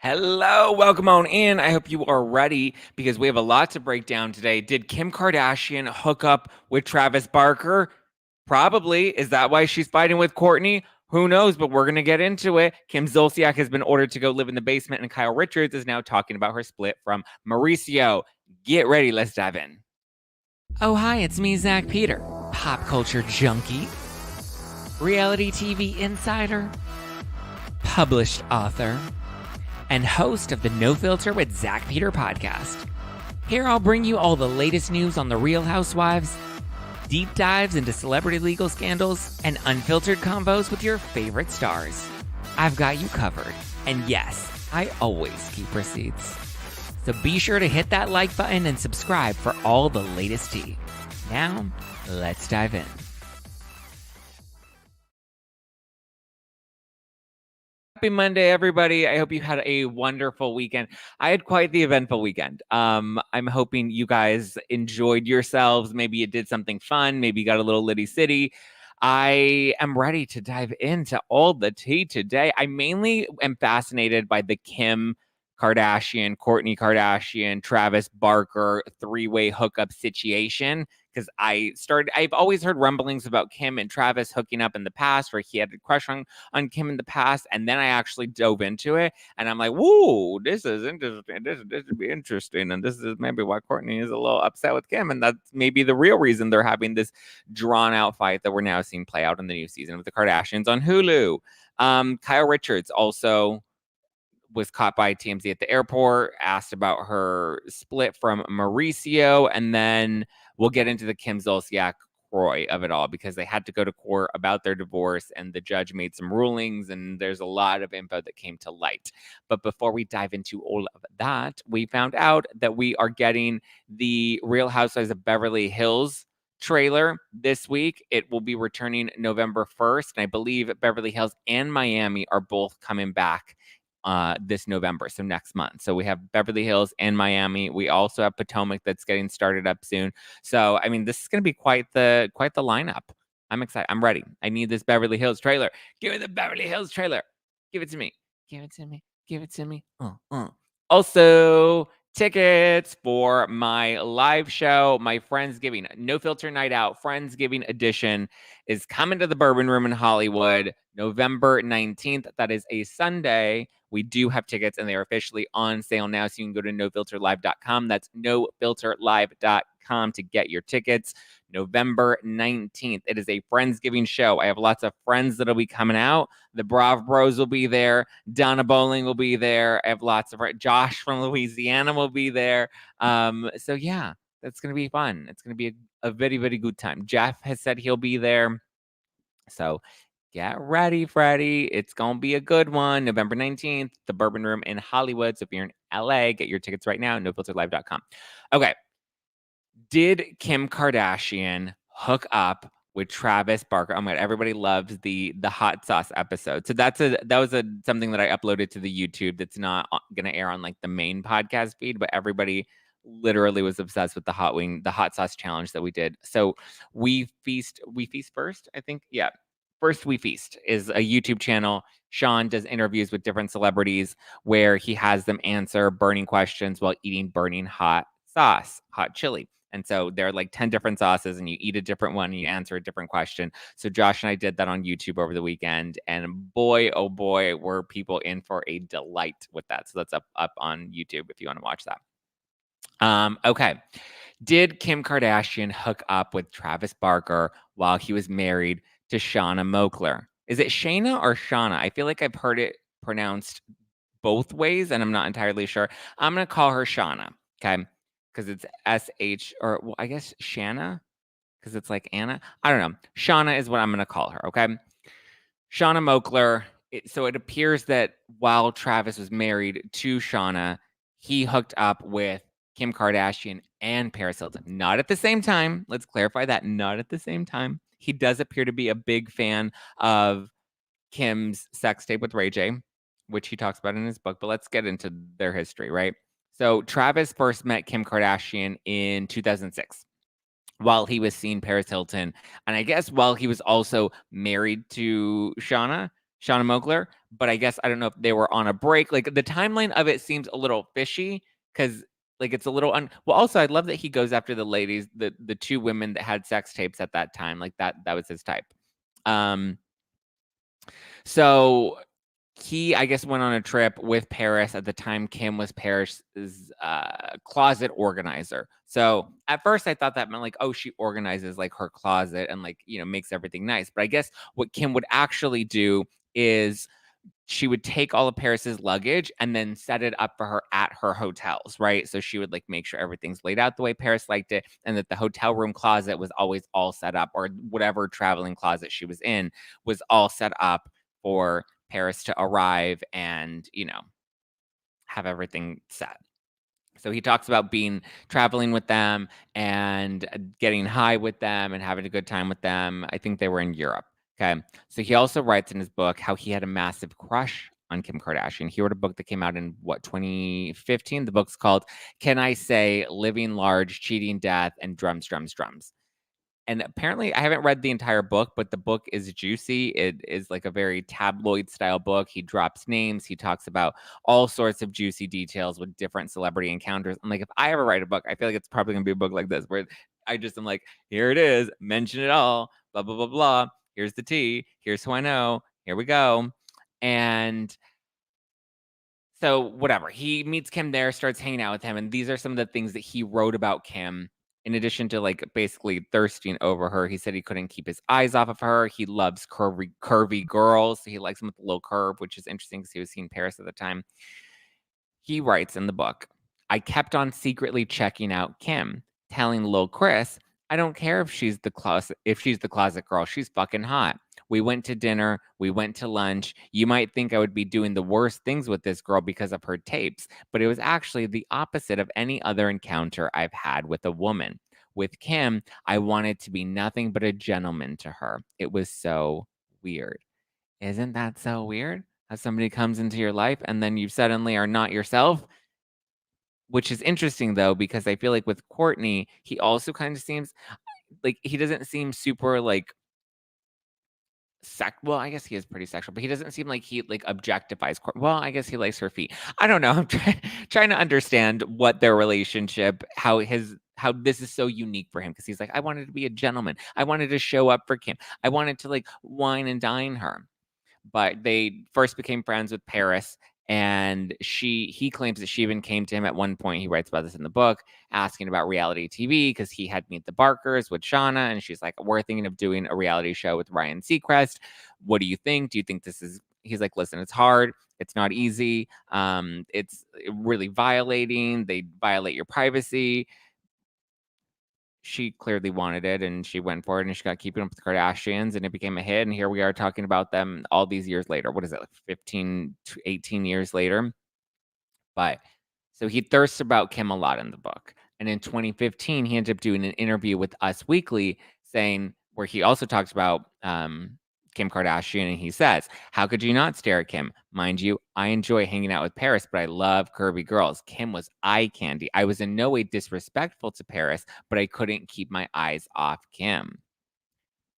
Hello, welcome on in. I hope you are ready because we have a lot to break down today. Did Kim Kardashian hook up with Travis Barker? Probably. Is that why she's fighting with Kourtney? Who knows, but we're going to get into it. Kim Zolciak has been ordered to go live in the basement, and Kyle Richards is now talking about her split from Mauricio. Get ready. Let's dive in. Oh, hi, it's me, Zack Peter, pop culture junkie, reality TV insider, published author, and host of the No Filter with Zack Peter podcast. Here I'll bring you all the latest news on the Real Housewives, deep dives into celebrity legal scandals, and unfiltered convos with your favorite stars. I've got you covered. And yes, I always keep receipts. So be sure to hit that like button and subscribe for all the latest tea. Now, let's dive in. Happy Monday, everybody. I hope you had a wonderful weekend. I had quite the eventful weekend. I'm hoping you guys enjoyed yourselves. Maybe you did something fun. Maybe you got a little litty city. I am ready to dive into all the tea today. I mainly am fascinated by the Kim Kardashian, Kourtney Kardashian, Travis Barker three-way hookup situation. Because I've always heard rumblings about Kim and Travis hooking up in the past, where he had a crush on Kim in the past, and then I actually dove into it, and I'm like, "Whoa, this is interesting. This would be interesting." And this is maybe why Kourtney is a little upset with Kim, and that's maybe the real reason they're having this drawn out fight that we're now seeing play out in the new season of the Kardashians on Hulu. Kyle Richards also was caught by TMZ at the airport, asked about her split from Mauricio, and then we'll get into the Kim Zolciak Kroy of it all because they had to go to court about their divorce and the judge made some rulings and there's a lot of info that came to light. But before we dive into all of that, we found out that we are getting the Real Housewives of Beverly Hills trailer this week. It will be returning November 1st, and I believe Beverly Hills and Miami are both coming back this November, so next month. So we have Beverly Hills and Miami. We also have Potomac that's getting started up soon. So I mean, this is going to be quite the lineup. I'm excited. I'm ready. I need this Beverly Hills trailer. Give me the Beverly Hills trailer. Give it to me. Give it to me. Give it to me. Also, tickets for my live show, my Friendsgiving No Filter Night Out Friendsgiving edition is coming to the Bourbon Room in Hollywood November 19th. That is a Sunday. We do have tickets and they are officially on sale now. So you can go to nofilterlive.com. That's nofilterlive.com to get your tickets. November 19th. It is a Friendsgiving show. I have lots of friends that'll be coming out. The Brav Bros will be there. Donna Bowling will be there. I have lots of Josh from Louisiana will be there. So yeah, that's going to be fun. It's going to be a very, very good time. Jeff has said he'll be there. So get ready, Freddie. It's going to be a good one. November 19th, the Bourbon Room in Hollywood. So if you're in LA, get your tickets right now, nofilterlive.com. Okay. Did Kim Kardashian hook up with Travis Barker? Oh my God, everybody loves the hot sauce episode. So that was something that I uploaded to the YouTube that's not going to air on like the main podcast feed, but everybody literally was obsessed with the hot sauce challenge that we did. So we feast first, I think. Yeah. First We Feast is a YouTube channel. Sean does interviews with different celebrities where he has them answer burning questions while eating burning hot sauce, hot chili. And so there are like 10 different sauces and you eat a different one and you answer a different question. So Josh and I did that on YouTube over the weekend. And boy, oh boy, were people in for a delight with that. So that's up on YouTube if you want to watch that. Okay. Did Kim Kardashian hook up with Travis Barker while he was married to Shauna Mokler? Is it Shayna or Shauna? I feel like I've heard it pronounced both ways and I'm not entirely sure. I'm going to call her Shauna. Okay. Because it's SH, or well, I guess Shanna, because it's like Anna. I don't know. Shauna is what I'm going to call her, okay? Shauna Mokler. So it appears that while Travis was married to Shauna, he hooked up with Kim Kardashian and Paris Hilton. Not at the same time. Let's clarify that. Not at the same time. He does appear to be a big fan of Kim's sex tape with Ray J, which he talks about in his book. But let's get into their history, right? So Travis first met Kim Kardashian in 2006 while he was seeing Paris Hilton. And I guess while he was also married to Shauna, Shauna Mogler, but I guess I don't know if they were on a break. Like the timeline of it seems a little fishy because like it's a little well. Also, I love that he goes after the ladies, the two women that had sex tapes at that time. Like that was his type. So he, I guess, went on a trip with Paris. At the time, Kim was Paris's closet organizer. So at first I thought that meant like, oh, she organizes like her closet and like, makes everything nice. But I guess what Kim would actually do is she would take all of Paris's luggage and then set it up for her at her hotels, right? So she would like make sure everything's laid out the way Paris liked it, and that the hotel room closet was always all set up, or whatever traveling closet she was in was all set up for Paris to arrive and, have everything set. So he talks about traveling with them and getting high with them and having a good time with them. I think they were in Europe. Okay. So he also writes in his book how he had a massive crush on Kim Kardashian. He wrote a book that came out in 2015. The book's called Can I Say Living Large, Cheating Death, and Drums, Drums, Drums. And apparently, I haven't read the entire book, but the book is juicy. It is like a very tabloid style book. He drops names. He talks about all sorts of juicy details with different celebrity encounters. I'm like, if I ever write a book, I feel like it's probably gonna be a book like this, where I just am like, here it is, mention it all, blah blah blah blah. Here's the tea. Here's who I know. Here we go. And so whatever, he meets Kim there, starts hanging out with him, and these are some of the things that he wrote about Kim. In addition to like basically thirsting over her, he said he couldn't keep his eyes off of her. He loves curvy girls. So he likes them with a little curve, which is interesting because he was seeing Paris at the time. He writes in the book, I kept on secretly checking out Kim, telling Lil Chris, I don't care if she's the closet girl. She's fucking hot. We went to dinner. We went to lunch. You might think I would be doing the worst things with this girl because of her tapes, but it was actually the opposite of any other encounter I've had with a woman. With Kim, I wanted to be nothing but a gentleman to her. It was so weird. Isn't that so weird? How somebody comes into your life and then you suddenly are not yourself? Which is interesting though, because I feel like with Kourtney, he also kind of seems like he doesn't seem super like well, I guess he is pretty sexual, but he doesn't seem like he like objectifies well, I guess he likes her feet. I don't know. I'm trying to understand what their relationship, how this is so unique for him because he's like, I wanted to be a gentleman. I wanted to show up for Kim. I wanted to like wine and dine her. But they first became friends with Paris, and he claims that she even came to him at one point. He writes about this in the book, asking about reality TV because he had Meet the Barkers with Shauna, and she's like, we're thinking of doing a reality show with Ryan Seacrest. What do you think? Do you think this is? He's like, listen, it's hard. It's not easy. It's really violating. They violate your privacy. She clearly wanted it and she went for it and she got Keeping Up with the Kardashians and it became a hit. And here we are talking about them all these years later. What is it, like 15 to 18 years later? But so he thirsts about Kim a lot in the book. And in 2015, he ended up doing an interview with Us Weekly saying, where he also talks about Kim Kardashian, and he says, how could you not stare at Kim? Mind you, I enjoy hanging out with Paris, but I love curvy girls. Kim was eye candy. I was in no way disrespectful to Paris, but I couldn't keep my eyes off Kim.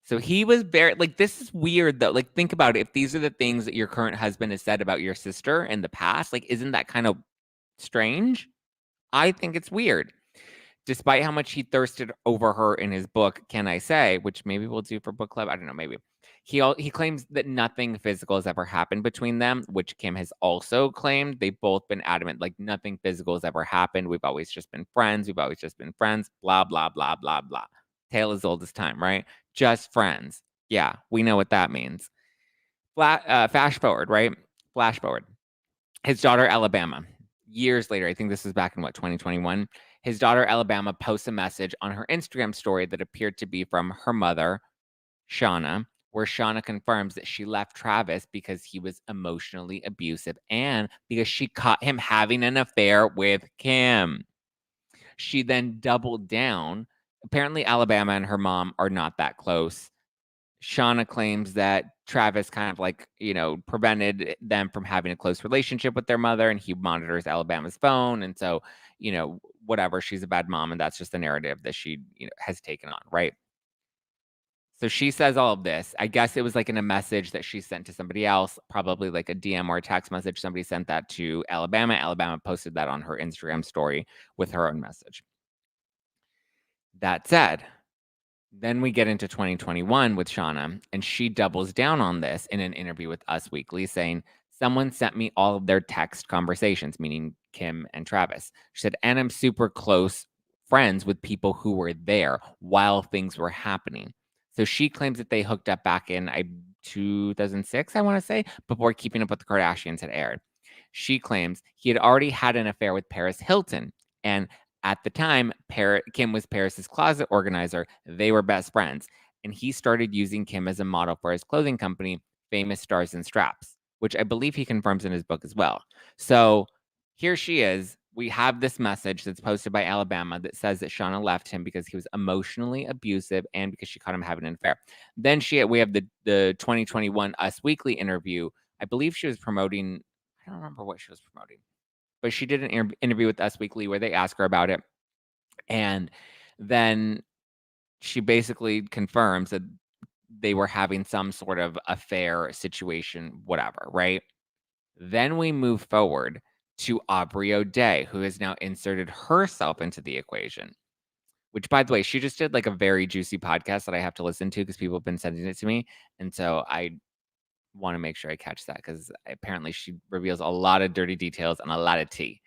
So he was very, like, this is weird though. Like, think about it. If these are the things that your current husband has said about your sister in the past, like, isn't that kind of strange? I think it's weird. Despite how much he thirsted over her in his book, Can I Say, which maybe we'll do for book club. I don't know, maybe. He claims that nothing physical has ever happened between them, which Kim has also claimed. They've both been adamant, like nothing physical has ever happened. We've always just been friends. We've always just been friends. Blah, blah, blah, blah, blah. Tale as old as time, right? Just friends. Yeah, we know what that means. Flash forward, right? Flash forward. His daughter, Alabama, years later, I think this is back in 2021. His daughter, Alabama, posts a message on her Instagram story that appeared to be from her mother, Shauna, where Shauna confirms that she left Travis because he was emotionally abusive and because she caught him having an affair with Kim. She then doubled down. Apparently, Alabama and her mom are not that close. Shauna claims that Travis kind of like, prevented them from having a close relationship with their mother, and he monitors Alabama's phone. And so, whatever, she's a bad mom, and that's just the narrative that she has taken on, right? So she says all of this. I guess it was like in a message that she sent to somebody else, probably like a DM or a text message. Somebody sent that to Alabama. Alabama posted that on her Instagram story with her own message. That said, then we get into 2021 with Shauna, and she doubles down on this in an interview with Us Weekly, saying, "Someone sent me all of their text conversations," meaning Kim and Travis. She said, "And I'm super close friends with people who were there while things were happening." So she claims that they hooked up back in 2006, I want to say, before Keeping Up with the Kardashians had aired. She claims he had already had an affair with Paris Hilton, and at the time, Kim was Paris's closet organizer. They were best friends. And he started using Kim as a model for his clothing company, Famous Stars and Straps, which I believe he confirms in his book as well. So here she is. We have this message that's posted by Alabama that says that Shauna left him because he was emotionally abusive and because she caught him having an affair. Then we have the 2021 Us Weekly interview. I believe she was promoting, I don't remember what she was promoting, but she did an interview with Us Weekly where they asked her about it. And then she basically confirms that they were having some sort of affair situation, whatever, right? Then we move forward to Aubrey O'Day, who has now inserted herself into the equation. Which, by the way, she just did like a very juicy podcast that I have to listen to because people have been sending it to me. And so I want to make sure I catch that because apparently she reveals a lot of dirty details and a lot of tea.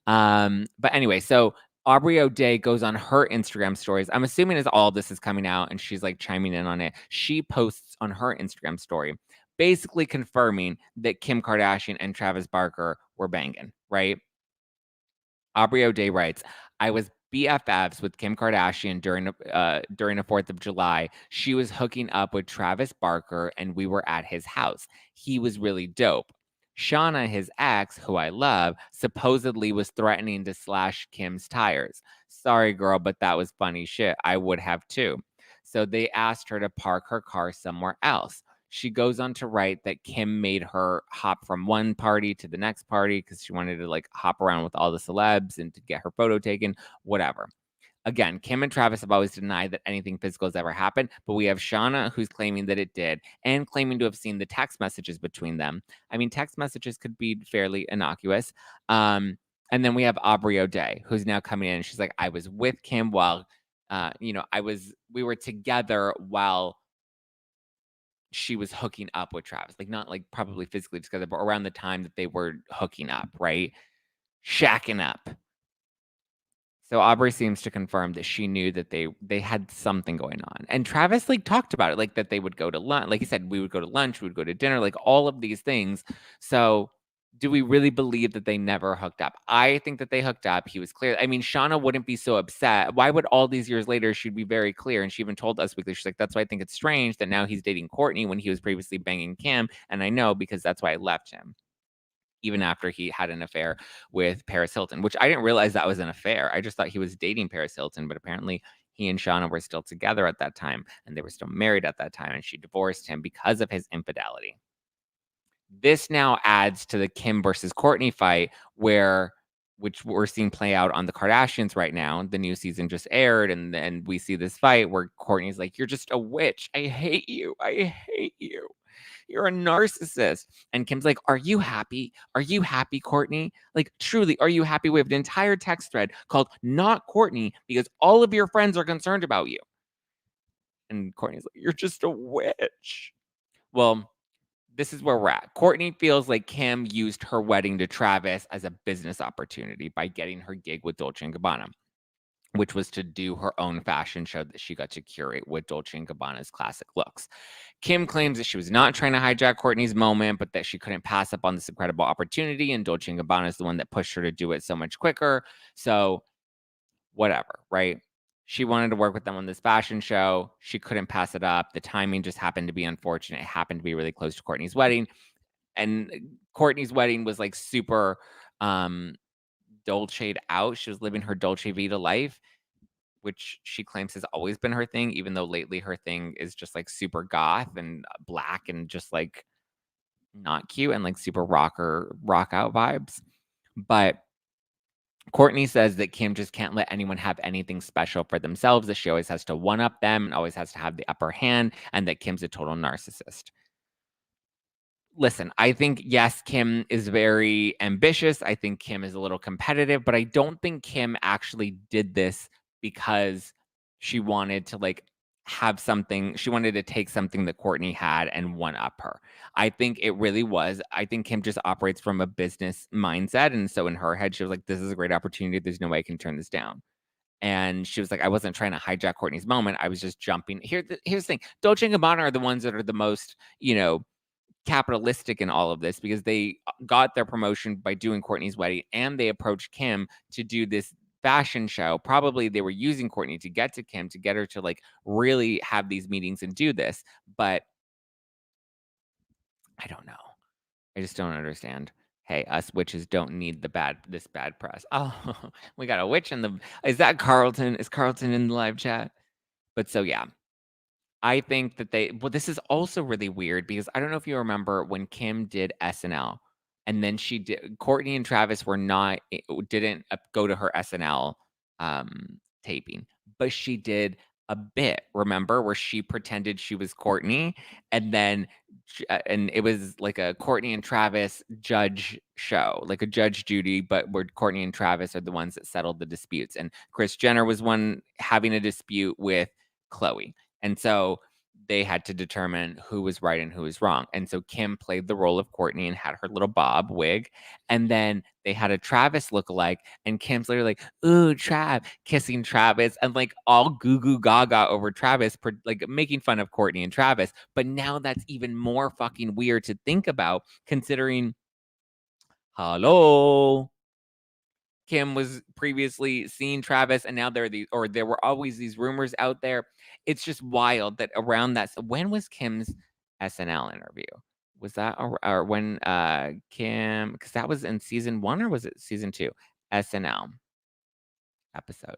But anyway, so Aubrey O'Day goes on her Instagram stories. I'm assuming as all this is coming out and she's like chiming in on it, she posts on her Instagram story, basically confirming that Kim Kardashian and Travis Barker were banging, right? Aubrey O'Day writes, "I was BFFs with Kim Kardashian during the 4th of July. She was hooking up with Travis Barker and we were at his house. He was really dope. Shauna, his ex, who I love, supposedly was threatening to slash Kim's tires. Sorry, girl, but that was funny shit. I would have too. So they asked her to park her car somewhere else. She goes on to write that Kim made her hop from one party to the next party because she wanted to like hop around with all the celebs and to get her photo taken, whatever. Again, Kim and Travis have always denied that anything physical has ever happened, but we have Shauna who's claiming that it did and claiming to have seen the text messages between them. I mean, text messages could be fairly innocuous. And then we have Aubrey O'Day who's now coming in and she's like, I was with Kim while, we were together while she was hooking up with Travis, like not like probably physically together, but around the time that they were hooking up, right? Shacking up. So Aubrey seems to confirm that she knew that they had something going on. And Travis like talked about it, like that they would go to lunch. Like he said, we would go to lunch, we would go to dinner, like all of these things. So do we really believe that they never hooked up? I think that they hooked up. He was clear. I mean, Shauna wouldn't be so upset. Why would all these years later she'd be very clear? And she even told Us Weekly, she's like, that's why I think it's strange that now he's dating Kourtney when he was previously banging Kim. And I know because that's why I left him even after he had an affair with Paris Hilton, which I didn't realize that was an affair. I just thought he was dating Paris Hilton, but apparently he and Shauna were still together at that time and they were still married at that time. And she divorced him because of his infidelity. This now adds to the Kim versus Kourtney fight, which we're seeing play out on the Kardashians right now. The new season just aired, and then we see this fight where Kourtney's like, "You're just a witch. I hate you. I hate you. You're a narcissist." And Kim's like, "Are you happy? Are you happy, Kourtney? Like, truly, are you happy?" We have an entire text thread called Not Kourtney because all of your friends are concerned about you. And Kourtney's like, "You're just a witch." Well, this is where we're at. Kourtney feels like Kim used her wedding to Travis as a business opportunity by getting her gig with Dolce & Gabbana, which was to do her own fashion show that she got to curate with Dolce & Gabbana's classic looks. Kim claims that she was not trying to hijack Kourtney's moment, but that she couldn't pass up on this incredible opportunity, and Dolce & Gabbana is the one that pushed her to do it so much quicker. So whatever, right? She wanted to work with them on this fashion show. She couldn't pass it up. The timing just happened to be unfortunate. It happened to be really close to Kourtney's wedding. And Kourtney's wedding was like super dolce'd out. She was living her Dolce Vita life, which she claims has always been her thing, even though lately her thing is just like super goth and black and just like not cute and like super rock out vibes. But Kourtney says that Kim just can't let anyone have anything special for themselves, that she always has to one-up them and always has to have the upper hand, and that Kim's a total narcissist. Listen, I think, yes, Kim is very ambitious. I think Kim is a little competitive, but I don't think Kim actually did this because she wanted to, like, have something she wanted to take something that Kourtney had and one up her. I think it really was I think Kim just operates from a business mindset, and so in her head, she was like, "This is a great opportunity. There's no way I can turn this down." And she was like, "I wasn't trying to hijack Kourtney's moment. I was just jumping." Here's the thing. Dolce& and Gabbana are the ones that are the most, capitalistic in all of this because they got their promotion by doing Kourtney's wedding and they approached Kim to do this fashion show. Probably they were using Kourtney to get to Kim to get her to like really have these meetings and do this. But I don't know. I just don't understand. Hey, us witches don't need this bad press. Oh, we got a witch in the is that Carlton? Is Carlton in the live chat? But so yeah, I think that this is also really weird because I don't know if you remember when Kim did SNL and then Kourtney and Travis were not, didn't go to her SNL taping, but she did a bit, remember, where she pretended she was Kourtney and then, and it was like a Kourtney and Travis judge show, like a Judge Judy, but where Kourtney and Travis are the ones that settled the disputes. And Kris Jenner was one having a dispute with Khloe. And so they had to determine who was right and who was wrong. And so Kim played the role of Kourtney and had her little bob wig. And then they had a Travis lookalike. And Kim's literally like, "Ooh, Trav," kissing Travis and like all goo goo gaga over Travis, like making fun of Kourtney and Travis. But now that's even more fucking weird to think about considering, hello, Kim was previously seeing Travis, and now there were always these rumors out there. It's just wild that around that. When was Kim's SNL interview? Was that or when Kim? Because that was in season 1 or was it season 2? SNL episode.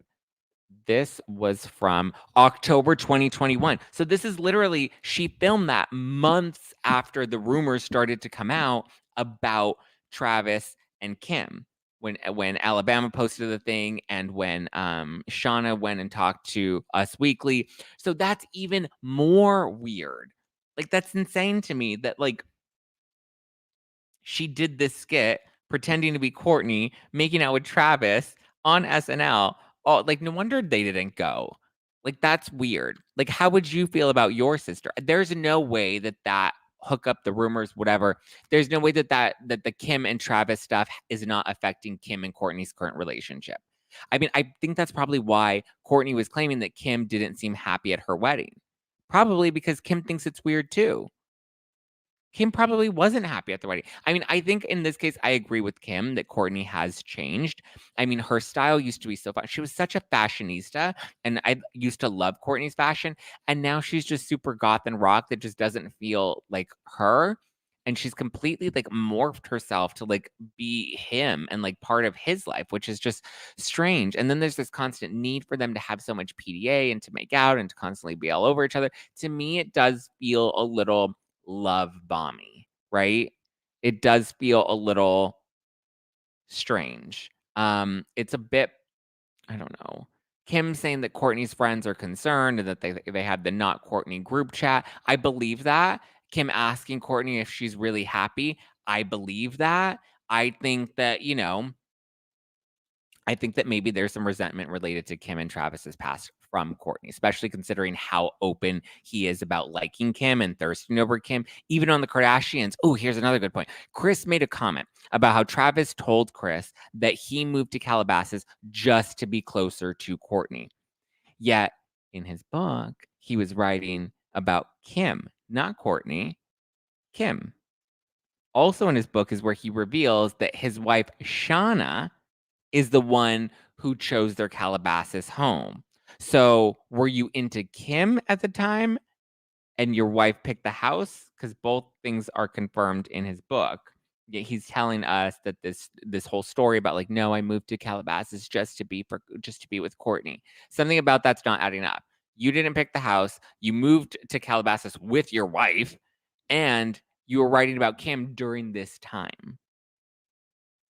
This was from October 2021. So this is literally she filmed that months after the rumors started to come out about Travis and Kim. When Alabama posted the thing and when Shauna went and talked to Us Weekly. So that's even more weird. Like that's insane to me that like she did this skit pretending to be Kourtney, making out with Travis on SNL. Oh, like no wonder they didn't go. Like that's weird. Like how would you feel about your sister? There's no way that hook up the rumors, whatever. There's no way that the Kim and Travis stuff is not affecting Kim and Kourtney's current relationship. I mean, I think that's probably why Kourtney was claiming that Kim didn't seem happy at her wedding. Probably because Kim thinks it's weird too. Kim probably wasn't happy at the wedding. I mean, I think in this case, I agree with Kim that Kourtney has changed. I mean, her style used to be so fun. She was such a fashionista, and I used to love Kourtney's fashion. And now she's just super goth and rock that just doesn't feel like her. And she's completely like morphed herself to like be him and like part of his life, which is just strange. And then there's this constant need for them to have so much PDA and to make out and to constantly be all over each other. To me, it does feel a little love bomby, right? It does feel a little strange. It's a bit, I don't know. Kim saying that Kourtney's friends are concerned and that they had the not Kourtney group chat. I believe that. Kim asking Kourtney if she's really happy. I believe that. I think that, I think that maybe there's some resentment related to Kim and Travis's past from Kourtney, especially considering how open he is about liking Kim and thirsting over Kim, even on the Kardashians. Oh, here's another good point. Kris made a comment about how Travis told Kris that he moved to Calabasas just to be closer to Kourtney. Yet in his book, he was writing about Kim, not Kourtney, Kim. Also in his book is where he reveals that his wife, Shauna, is the one who chose their Calabasas home. So, were you into Kim at the time and your wife picked the house? Because both things are confirmed in his book. Yet he's telling us that this whole story about like, no, I moved to Calabasas just to be with Kourtney. Something about that's not adding up. You didn't pick the house. You moved to Calabasas with your wife, and you were writing about Kim during this time.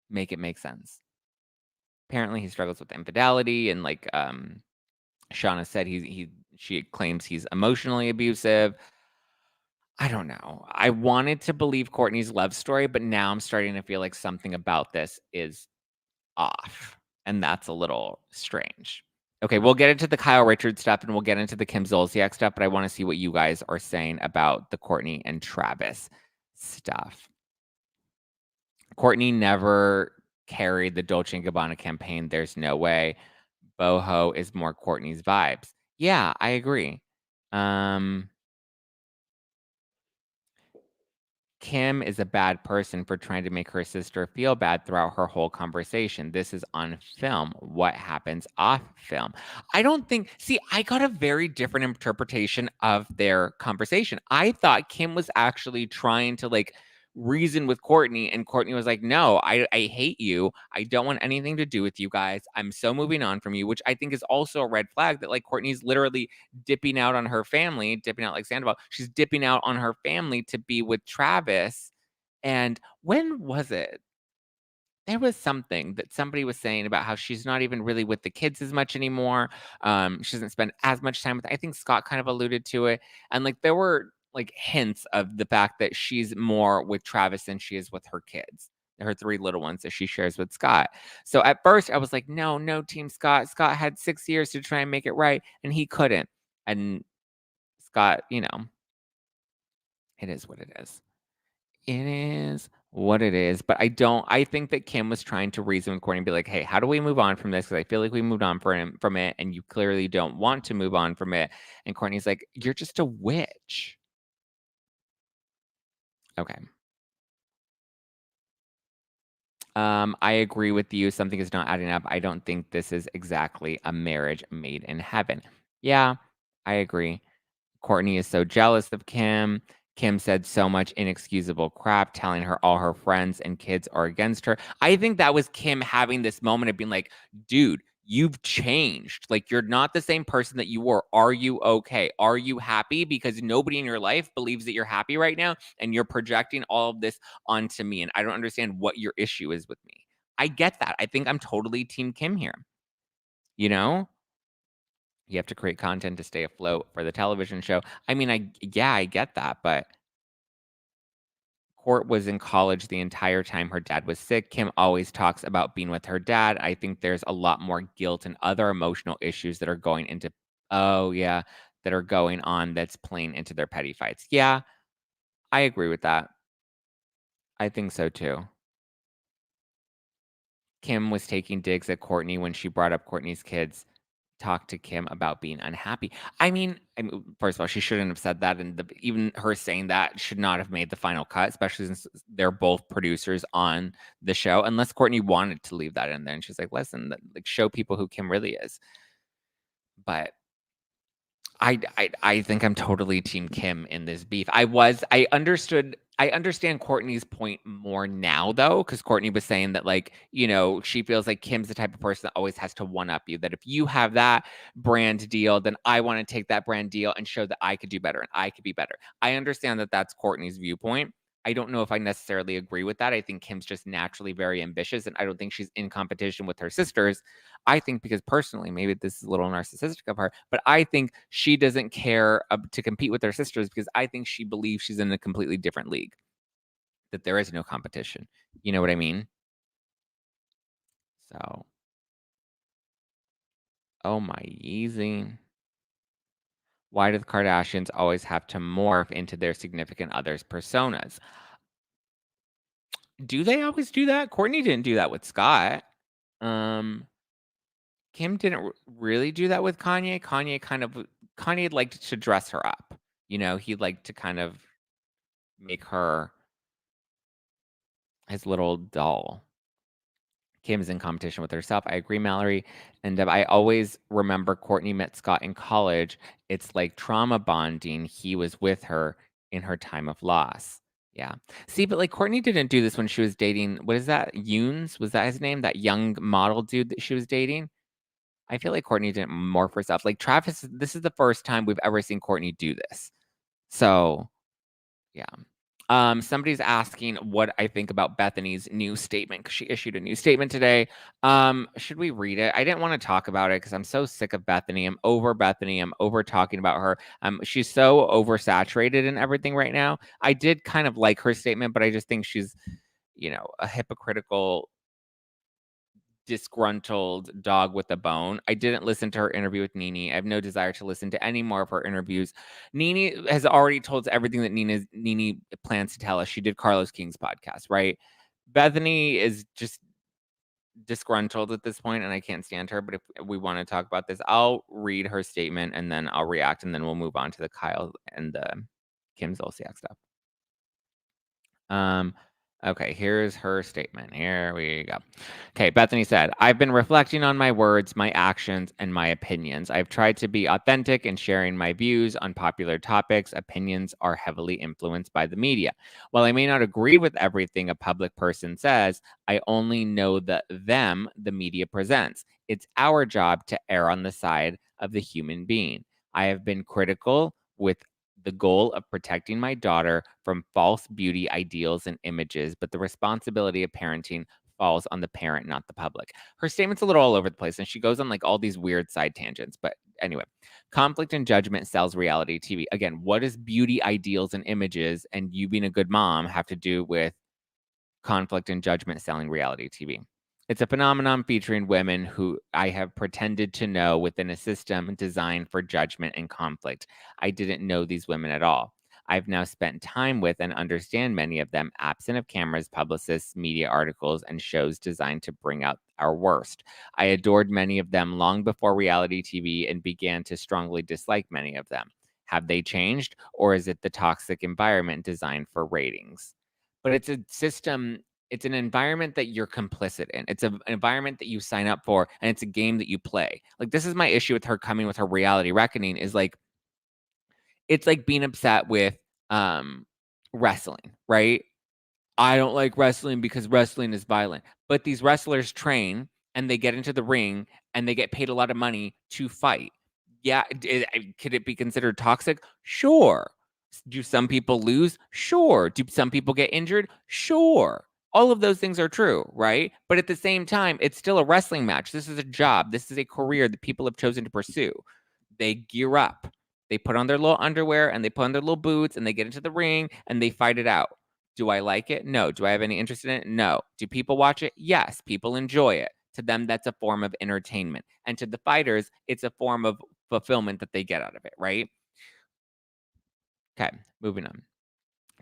Make it make sense. apparently he struggles with infidelity and like Shauna said she claims he's emotionally abusive. I don't know. I wanted to believe Kourtney's love story, but now I'm starting to feel like something about this is off, and that's a little strange. Okay, we'll get into the Kyle Richards stuff and we'll get into the Kim Zolciak stuff, but I want to see what you guys are saying about the Kourtney and Travis stuff. Kourtney never carried the Dolce & Gabbana campaign. There's no way. Boho is more Kourtney's vibes. Yeah, I agree. Kim is a bad person for trying to make her sister feel bad throughout her whole conversation. This is on film. What happens off film? I don't think, see, I got a very different interpretation of their conversation. I thought Kim was actually trying to like reason with Kourtney, and Kourtney was like, no, I hate you. I don't want anything to do with you guys. I'm so moving on from you, which I think is also a red flag that like Kourtney's literally dipping out on her family, dipping out like Sandoval. She's dipping out on her family to be with Travis. And when was it? There was something that somebody was saying about how she's not even really with the kids as much anymore. She doesn't spend as much time with. I think Scott kind of alluded to it, and like there were like hints of the fact that she's more with Travis than she is with her kids, her three little ones that she shares with Scott. So at first I was like, no, no, Team Scott. Scott had 6 years to try and make it right, and he couldn't. And Scott, it is what it is. It is what it is, but I think that Kim was trying to reason with Kourtney and be like, "Hey, how do we move on from this? Because I feel like we moved on from it, and you clearly don't want to move on from it." And Kourtney's like, "You're just a witch." Okay. I agree with you. Something is not adding up. I don't think this is exactly a marriage made in heaven. Yeah, I agree. Kourtney is so jealous of Kim. Kim said so much inexcusable crap, telling her all her friends and kids are against her. I think that was Kim having this moment of being like, dude, you've changed. Like, you're not the same person that you were. Are you okay? Are you happy? Because nobody in your life believes that you're happy right now. And you're projecting all of this onto me. And I don't understand what your issue is with me. I get that. I think I'm totally Team Kim here. You know? You have to create content to stay afloat for the television show. I mean, I get that, but Court was in college the entire time her dad was sick. Kim always talks about being with her dad. I think there's a lot more guilt and other emotional issues that are going into oh, yeah, that are going on that's playing into their petty fights. Yeah, I agree with that. I think so too. Kim was taking digs at Kourtney when she brought up Kourtney's kids talk to Kim about being unhappy. I mean, first of all, she shouldn't have said that, and even her saying that should not have made the final cut, especially since they're both producers on the show. Unless Kourtney wanted to leave that in there, and she's like, "Listen, like show people who Kim really is." But I think I'm totally team Kim in this beef. I understand Courtney's point more now though, because Courtney was saying that like, she feels like Kim's the type of person that always has to one up you. That if you have that brand deal, then I want to take that brand deal and show that I could do better and I could be better. I understand that that's Courtney's viewpoint. I don't know if I necessarily agree with that. I think Kim's just naturally very ambitious, and I don't think she's in competition with her sisters. I think because personally, maybe this is a little narcissistic of her, but I think she doesn't care to compete with her sisters because I think she believes she's in a completely different league, that there is no competition. You know what I mean? So, oh my Yeezy. Why do the Kardashians always have to morph into their significant others' personas? Do they always do that? Courtney didn't do that with Scott. Um, Kim didn't really do that with Kanye. Kanye liked to dress her up. He liked to kind of make her his little doll. Kim is in competition with herself. I agree, Mallory. And I always remember Courtney met Scott in college. It's like trauma bonding. He was with her in her time of loss. Yeah. See, but like Courtney didn't do this when she was dating. What is that? Yoons? Was that his name? That young model dude that she was dating? I feel like Courtney didn't morph herself. Like Travis, this is the first time we've ever seen Courtney do this. So, yeah. Somebody's asking what I think about Bethenny's new statement because she issued a new statement today. Should we read it? I didn't want to talk about it because I'm so sick of Bethenny. I'm over Bethenny. I'm over talking about her. She's so oversaturated in everything right now. I did kind of like her statement, but I just think she's, a hypocritical, disgruntled dog with a bone. I didn't listen to her interview with Nene. I have no desire to listen to any more of her interviews. Nene has already told us everything that Nene plans to tell us. She did Carlos King's podcast, right? Bethenny is just disgruntled at this point, and I can't stand her. But if we want to talk about this, I'll read her statement and then I'll react, and then we'll move on to the Kyle and the Kim Zolciak stuff. Okay, here's her statement. Here we go. Okay, Bethenny said, I've been reflecting on my words, my actions, and my opinions. I've tried to be authentic in sharing my views on popular topics. Opinions are heavily influenced by the media. While I may not agree with everything a public person says, I only know the media presents. It's our job to err on the side of the human being. I have been critical with the goal of protecting my daughter from false beauty ideals and images, but the responsibility of parenting falls on the parent, not the public. Her statement's a little all over the place, and she goes on like all these weird side tangents. But anyway, conflict and judgment sells reality TV. Again, what does beauty ideals and images and you being a good mom have to do with conflict and judgment selling reality TV? It's a phenomenon featuring women who I have pretended to know within a system designed for judgment and conflict. I didn't know these women at all. I've now spent time with and understand many of them, absent of cameras, publicists, media articles, and shows designed to bring out our worst. I adored many of them long before reality TV and began to strongly dislike many of them. Have they changed, or is it the toxic environment designed for ratings? But it's a system, it's an environment that you're complicit in. It's an environment that you sign up for, and it's a game that you play. Like, this is my issue with her coming with her reality reckoning is like, it's like being upset with wrestling, right? I don't like wrestling because wrestling is violent. But these wrestlers train and they get into the ring and they get paid a lot of money to fight. Yeah, could it be considered toxic? Sure. Do some people lose? Sure. Do some people get injured? Sure. All of those things are true, right? But at the same time, it's still a wrestling match. This is a job. This is a career that people have chosen to pursue. They gear up. They put on their little underwear and they put on their little boots and they get into the ring and they fight it out. Do I like it? No. Do I have any interest in it? No. Do people watch it? Yes. People enjoy it. To them, that's a form of entertainment. And to the fighters, it's a form of fulfillment that they get out of it, right? Okay, moving on.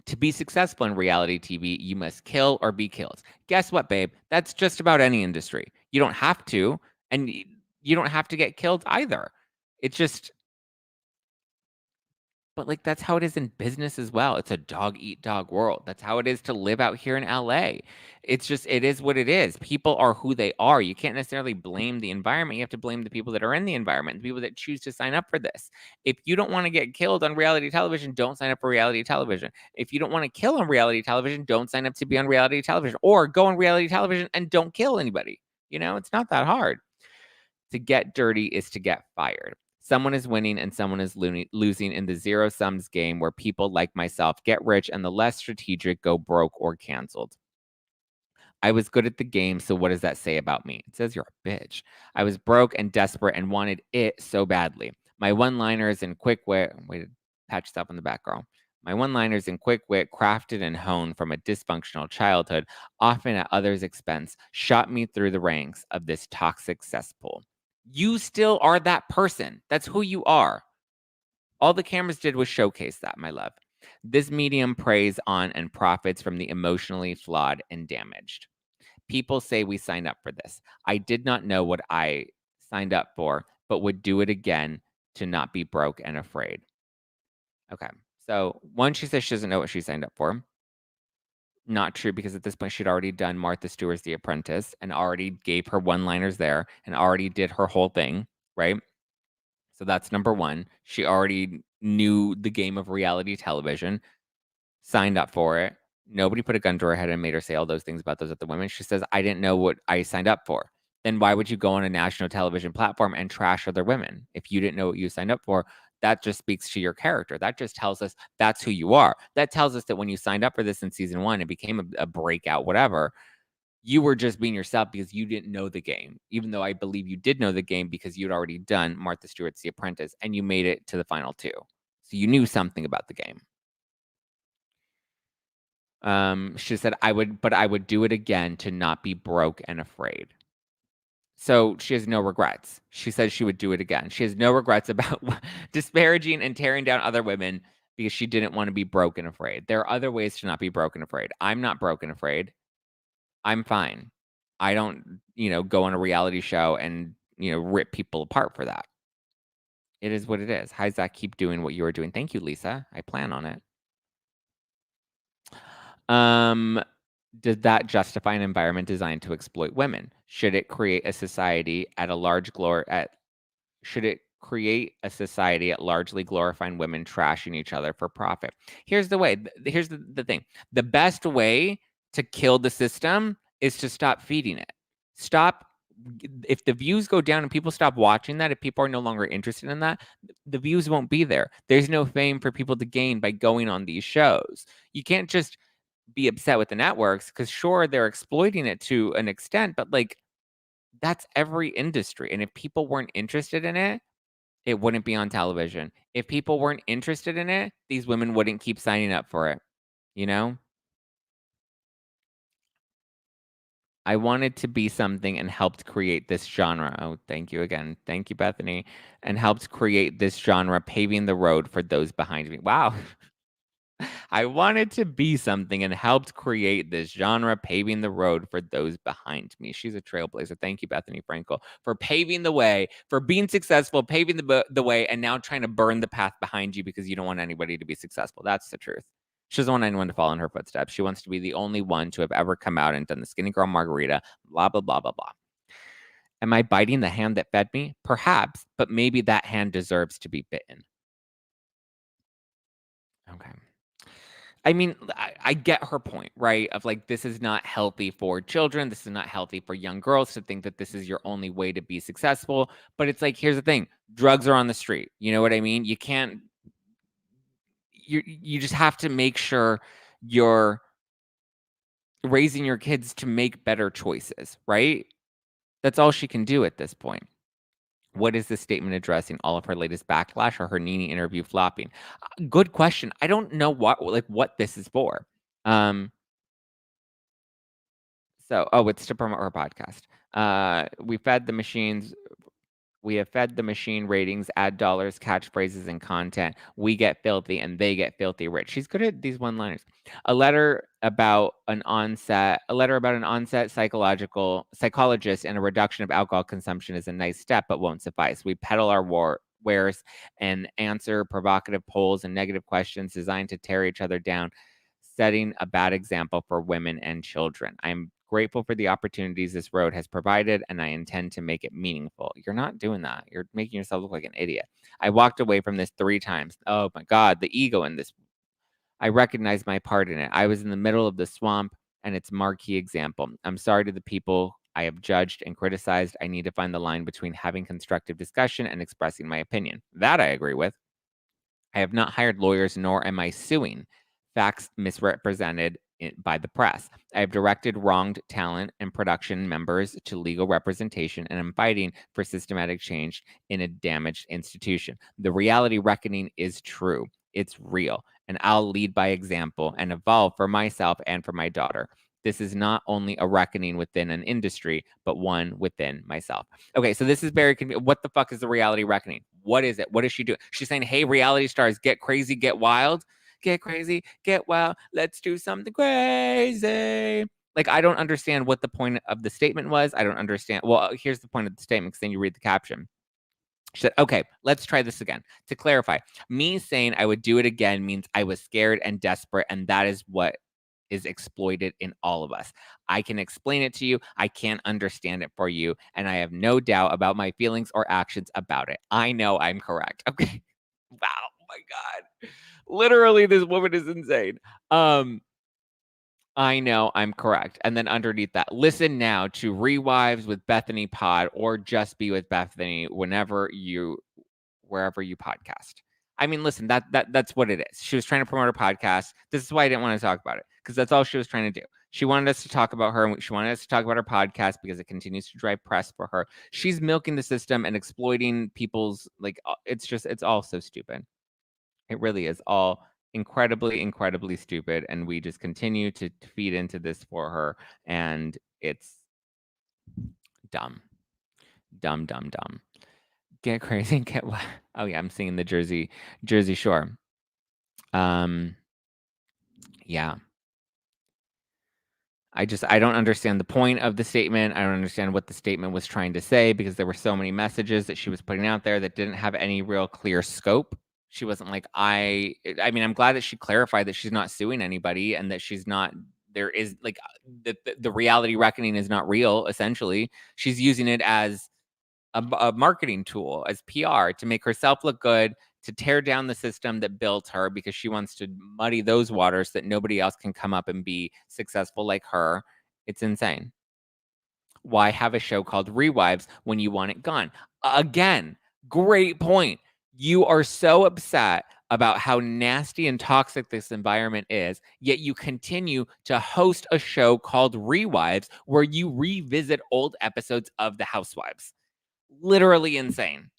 To be successful in reality TV, you must kill or be killed. Guess what, babe? That's just about any industry. You don't have to, and you don't have to get killed either. It's just, but, like, that's how it is in business as well. It's a dog eat dog world. That's how it is to live out here in LA. It's just it is what it is. People are who they are. You can't necessarily blame the environment. You have to blame the people that are in the environment, the people that choose to sign up for this. If you don't wanna get killed on reality television, don't sign up for reality television. If you don't wanna kill on reality television, don't sign up to be on reality television, or go on reality television and don't kill anybody. It's not that hard. To get dirty is to get fired. Someone is winning and someone is losing in the zero sums game where people like myself get rich and the less strategic go broke or canceled. I was good at the game, so what does that say about me? It says you're a bitch. I was broke and desperate and wanted it so badly. My one-liners and quick wit, way to patch stuff on the back, girl. My one-liners and quick wit, crafted and honed from a dysfunctional childhood, often at others' expense, shot me through the ranks of this toxic cesspool. You still are that person. That's who you are. All the cameras did was showcase that, my love. This medium preys on and profits from the emotionally flawed and damaged. People say we signed up for this. I did not know what I signed up for, but would do it again to not be broke and afraid. Okay. So, one, she says she doesn't know what she signed up for. Not true, because at this point she'd already done Martha Stewart's The Apprentice and already gave her one-liners there and already did her whole thing, right? So that's number one. She already knew the game of reality television, signed up for it. Nobody put a gun to her head and made her say all those things about those other women. She says, I didn't know what I signed up for. Then why would you go on a national television platform and trash other women? If you didn't know what you signed up for, that just speaks to your character. That just tells us that's who you are. That tells us that when you signed up for this in season 1, it became a breakout, whatever. You were just being yourself because you didn't know the game, even though I believe you did know the game because you'd already done Martha Stewart's The Apprentice and you made it to the final 2. So you knew something about the game. She said, I would do it again to not be broke and afraid. So she has no regrets. She says she would do it again. She has no regrets about disparaging and tearing down other women because she didn't want to be broke and afraid. There are other ways to not be broke and afraid. I'm not broke and afraid. I'm fine. I don't, go on a reality show and, rip people apart for that. It is what it is. Hi, Zach. Keep doing what you are doing. Thank you, Lisa. I plan on it. Does that justify an environment designed to exploit women? Should it create a society at largely glorifying women trashing each other for profit? Here's the thing. The best way to kill the system is to stop feeding it. If the views go down and people stop watching that, if people are no longer interested in that, the views won't be there. There's no fame for people to gain by going on these shows. You can't just be upset with the networks because sure, they're exploiting it to an extent, but like that's every industry. And if people weren't interested in it, it wouldn't be on television. If people weren't interested in it, these women wouldn't keep signing up for it. I wanted to be something and helped create this genre. Oh, thank you again. Thank you, Bethenny. And helped create this genre, paving the road for those behind me. Wow. I wanted to be something and helped create this genre, paving the road for those behind me. She's a trailblazer. Thank you, Bethenny Frankel, for paving the way, for being successful, paving the way, and now trying to burn the path behind you because you don't want anybody to be successful. That's the truth. She doesn't want anyone to follow in her footsteps. She wants to be the only one to have ever come out and done the Skinny Girl Margarita, blah, blah, blah, blah, blah. Am I biting the hand that fed me? Perhaps, but maybe that hand deserves to be bitten. Okay. I mean, I get her point, right? Of like, this is not healthy for children. This is not healthy for young girls to think that this is your only way to be successful. But it's like, here's the thing. Drugs are on the street. You know what I mean? You can't, you just have to make sure you're raising your kids to make better choices, right? That's all she can do at this point. What is this statement addressing? All of her latest backlash or her Nene interview flopping? Good question. I don't know what this is for. It's to promote her podcast. We have fed the machine ratings, ad dollars, catchphrases, and content. We get filthy and they get filthy rich. She's good at these one-liners. A letter about an onset psychologist and a reduction of alcohol consumption is a nice step, but won't suffice. We peddle our wares and answer provocative polls and negative questions designed to tear each other down, setting a bad example for women and children. I'm grateful for the opportunities this road has provided, and I intend to make it meaningful. You're not doing that. You're making yourself look like an idiot. I walked away from this 3 times. Oh my God, the ego in this. I recognize my part in it. I was in the middle of the swamp, and it's marquee example. I'm sorry to the people I have judged and criticized. I need to find the line between having constructive discussion and expressing my opinion. That I agree with. I have not hired lawyers, nor am I suing facts misrepresented by the press. I have directed wronged talent and production members to legal representation, and I'm fighting for systematic change in a damaged institution. The reality reckoning is true. It's real, and I'll lead by example and evolve for myself and for my daughter. This is not only a reckoning within an industry, but one within myself. Okay, so this is very what the fuck is the reality reckoning? What is it? What is she doing? She's saying, hey, reality stars, get crazy, get wild. Get crazy, get wild, let's do something crazy. Like, I don't understand what the point of the statement was. I don't understand. Well, here's the point of the statement, because then you read the caption. She said, okay, let's try this again. To clarify, me saying I would do it again means I was scared and desperate, and that is what is exploited in all of us. I can explain it to you. I can't understand it for you, and I have no doubt about my feelings or actions about it. I know I'm correct. Okay. Wow. Oh my God. Literally, this woman is insane. I know I'm correct. And then underneath that, listen now to Rewives with Bethenny Pod or Just Be with Bethenny wherever you podcast. I mean, listen, that's what it is. She was trying to promote her podcast. This is why I didn't want to talk about it, because that's all she was trying to do. She wanted us to talk about her, and she wanted us to talk about her podcast because it continues to drive press for her. She's milking the system and exploiting people's, like, it's all so stupid. It really is all incredibly, incredibly stupid, and we just continue to feed into this for her, and it's dumb. Dumb, dumb, dumb. Get crazy, get what? Oh yeah, I'm seeing the Jersey Shore. Yeah. I don't understand the point of the statement. I don't understand what the statement was trying to say, because there were so many messages that she was putting out there that didn't have any real clear scope. She wasn't like, I mean, I'm glad that she clarified that she's not suing anybody, and that she's not, there is like, the reality reckoning is not real, essentially. She's using it as a marketing tool, as PR, to make herself look good, to tear down the system that built her, because she wants to muddy those waters so that nobody else can come up and be successful like her. It's insane. Why have a show called Rewives when you want it gone? Again, great point. You are so upset about how nasty and toxic this environment is, yet you continue to host a show called Rewives where you revisit old episodes of The Housewives. Literally insane.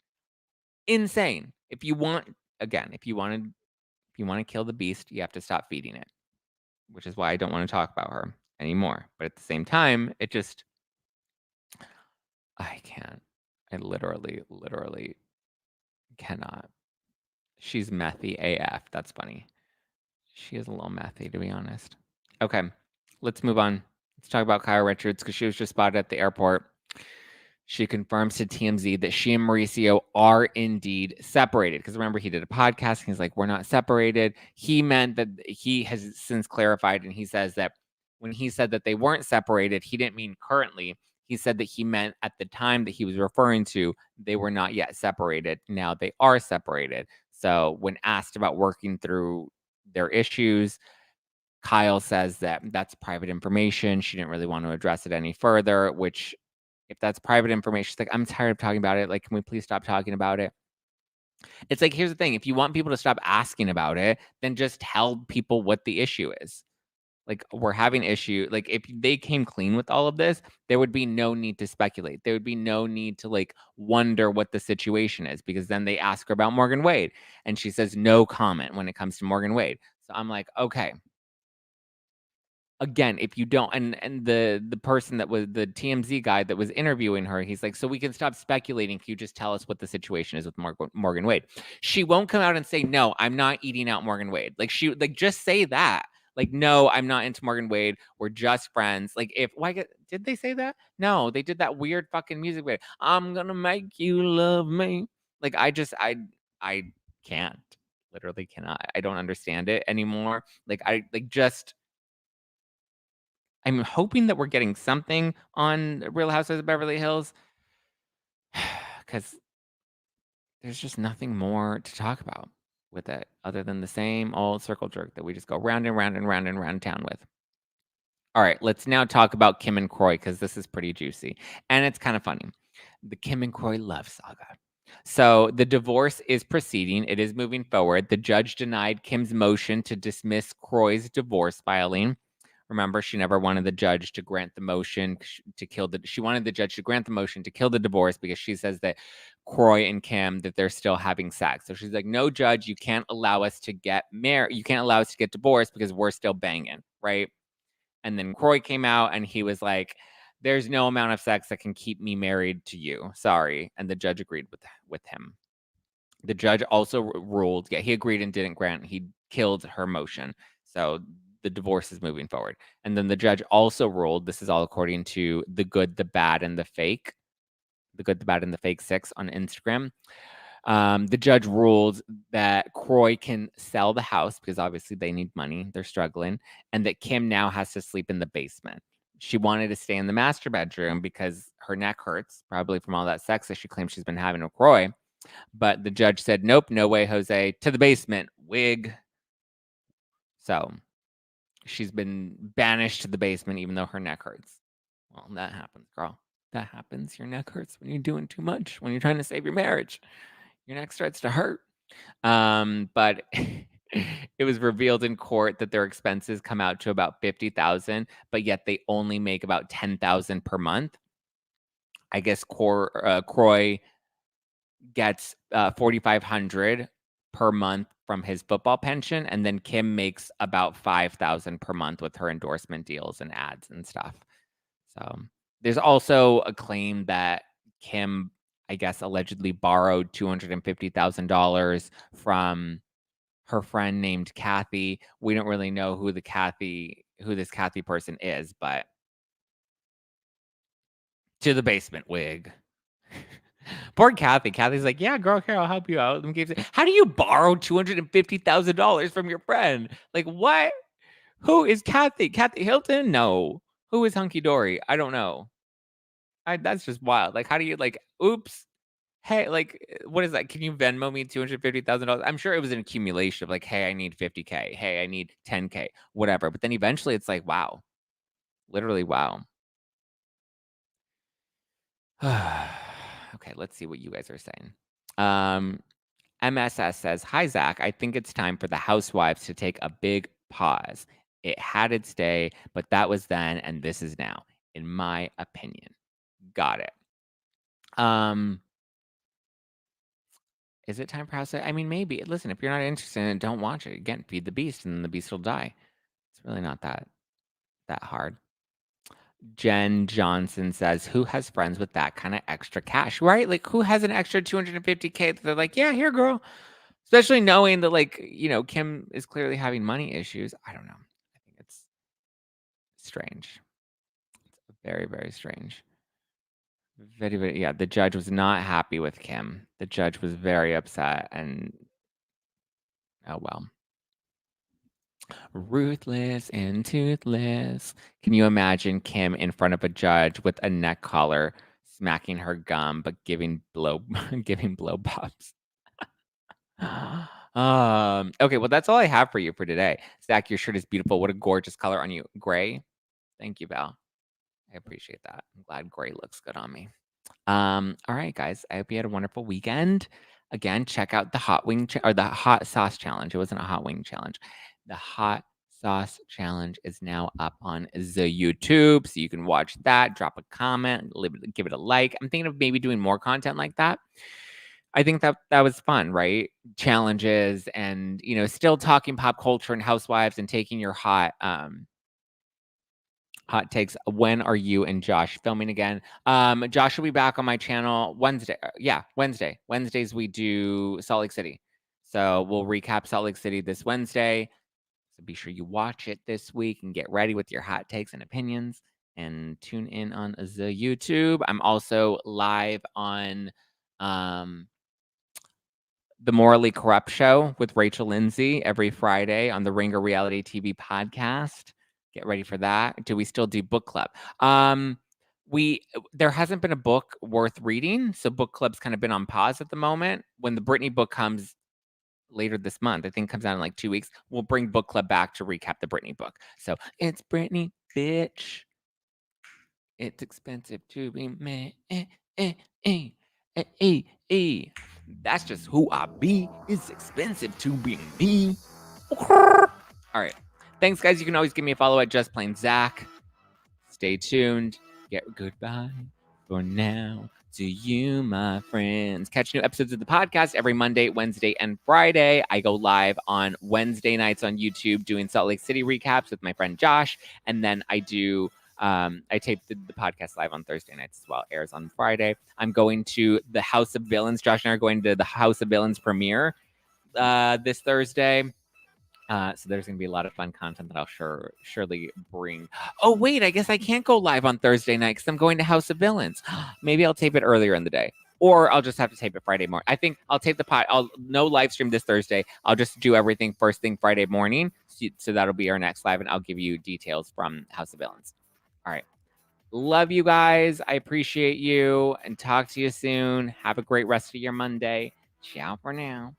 Insane. If you want to kill the beast, you have to stop feeding it, which is why I don't want to talk about her anymore. But at the same time, it just, I can't. I literally cannot. She's methy AF. That's funny. She is a little methy, to be honest. Okay, let's move on. Let's talk about Kyle Richards, because she was just spotted at the airport. She confirms to TMZ that she and Mauricio are indeed separated. Because remember, he did a podcast and he's like, we're not separated. He meant that, he has since clarified, and he says that when he said that they weren't separated, he didn't mean currently. He said that he meant at the time that he was referring to, they were not yet separated. Now they are separated. So when asked about working through their issues, Kyle says that that's private information. She didn't really want to address it any further, which, if that's private information, she's like, I'm tired of talking about it. Like, can we please stop talking about it? It's like, here's the thing. If you want people to stop asking about it, then just tell people what the issue is. Like, we're having issue. Like, if they came clean with all of this, there would be no need to speculate. There would be no need to, like, wonder what the situation is, because then they ask her about Morgan Wade, and she says no comment when it comes to Morgan Wade. So I'm like, okay. Again, if you don't, and the person that was the TMZ guy that was interviewing her, he's like, so we can stop speculating. Can you just tell us what the situation is with Morgan Wade? She won't come out and say, no, I'm not eating out Morgan Wade. Like, just say that. Like, no, I'm not into Morgan Wade. We're just friends. Like, did they say that? No, they did that weird fucking music video. I'm gonna make you love me. Like, I can't, literally cannot. I don't understand it anymore. Like, I'm hoping that we're getting something on Real Housewives of Beverly Hills, because there's just nothing more to talk about with it other than the same old circle jerk that we just go round and round and round and round town with. All right, let's now talk about Kim and Kroy, because this is pretty juicy and it's kind of funny. The Kim and Kroy love saga. So the divorce is proceeding. It is moving forward. The judge denied Kim's motion to dismiss Kroy's divorce filing. Remember, she never wanted the judge to grant the motion to kill the. She wanted the judge to grant the motion to kill the divorce, because she says that Kroy and Kim, that they're still having sex. So she's like, no, judge, you can't allow us to get married. You can't allow us to get divorced because we're still banging, right? And then Kroy came out and he was like, there's no amount of sex that can keep me married to you. Sorry. And the judge agreed with him. The judge also ruled, yeah, he agreed and didn't grant. He killed her motion. So the divorce is moving forward. And then the judge also ruled, this is all according to The Good, the Bad, and the Fake. The Good, the Bad, and the Fake 6 on Instagram. The judge ruled that Kroy can sell the house, because obviously they need money. They're struggling. And that Kim now has to sleep in the basement. She wanted to stay in the master bedroom because her neck hurts, probably from all that sex that she claims she's been having with Kroy. But the judge said, nope, no way, Jose, to the basement, wig. So she's been banished to the basement, even though her neck hurts. Well, that happens, girl. That happens. Your neck hurts when you're doing too much, when you're trying to save your marriage. Your neck starts to hurt. But it was revealed in court that their expenses come out to about $50,000, but yet they only make about $10,000 per month. I guess Kroy gets $4,500 per month from his football pension, and then Kim makes about $5,000 per month with her endorsement deals and ads and stuff. So there's also a claim that Kim, I guess, allegedly borrowed $250,000 from her friend named Kathy. We don't really know who this Kathy person is, but to the basement wig. Poor Kathy. Kathy's like, yeah, girl, here, I'll help you out. How do you borrow $250,000 from your friend? Like, what? Who is Kathy? Kathy Hilton? No. Who is Hunky Dory? I don't know. That's just wild. Like, how do you oops? Hey, what is that? Can you Venmo me $250,000? I'm sure it was an accumulation of hey, I need 50K. Hey, I need 10K, whatever. But then eventually it's like, wow, literally, wow. Okay, let's see what you guys are saying. MSS says, hi, Zach. I think it's time for the housewives to take a big pause. It had its day, but that was then, and this is now, in my opinion. Got it. Is it time for house? I mean, maybe. Listen, if you're not interested in it, don't watch it. Again, feed the beast, and then the beast will die. It's really not that hard. Jen Johnson says, who has friends with that kind of extra cash, right? Like, who has an extra 250K that they're like, yeah, here, girl. Especially knowing that, Kim is clearly having money issues. I don't know. I think it's strange. It's very, very strange. Very, very, yeah. The judge was not happy with Kim. The judge was very upset, and oh well. Ruthless and toothless. Can you imagine Kim in front of a judge with a neck collar, smacking her gum, but giving blow pops? Okay, well, that's all I have for you for today. Zach, your shirt is beautiful. What a gorgeous color on you. Gray. Thank you, Val. I appreciate that. I'm glad gray looks good on me. All right, guys. I hope you had a wonderful weekend. Again, check out the the hot sauce challenge. It wasn't a hot wing challenge. The hot sauce challenge is now up on the YouTube, so you can watch that. Drop a comment, give it a like. I'm thinking of maybe doing more content like that. I think that was fun, right? Challenges and still talking pop culture and housewives and taking your hot takes. When are you and Josh filming again? Josh will be back on my channel Wednesday. Wednesday. Wednesdays we do Salt Lake City. So we'll recap Salt Lake City this Wednesday. So be sure you watch it this week and get ready with your hot takes and opinions and tune in on the YouTube. I'm also live on the Morally Corrupt Show with Rachel Lindsay every Friday on the Ringer Reality TV podcast. Get ready for that. Do we still do book club? There hasn't been a book worth reading, so book club's kind of been on pause at the moment. When the Britney book comes later this month, I think comes out in like 2 weeks, we'll bring book club back to recap the Britney book. So it's Britney, bitch. It's expensive to be me. That's just who I be. It's expensive to be me. All right. Thanks, guys. You can always give me a follow at Just Plain Zach. Stay tuned. Goodbye for now to you, my friends. Catch new episodes of the podcast every Monday, Wednesday, and Friday. I go live on Wednesday nights on YouTube doing Salt Lake City recaps with my friend Josh. And then I tape the podcast live on Thursday nights as well. Airs on Friday. I'm going to the House of Villains. Josh and I are going to the House of Villains premiere this Thursday. So there's going to be a lot of fun content that I'll surely bring. Oh, wait, I guess I can't go live on Thursday night because I'm going to House of Villains. Maybe I'll tape it earlier in the day. Or I'll just have to tape it Friday morning. I think I'll tape no live stream this Thursday. I'll just do everything first thing Friday morning. So that'll be our next live, and I'll give you details from House of Villains. All right. Love you guys. I appreciate you, and talk to you soon. Have a great rest of your Monday. Ciao for now.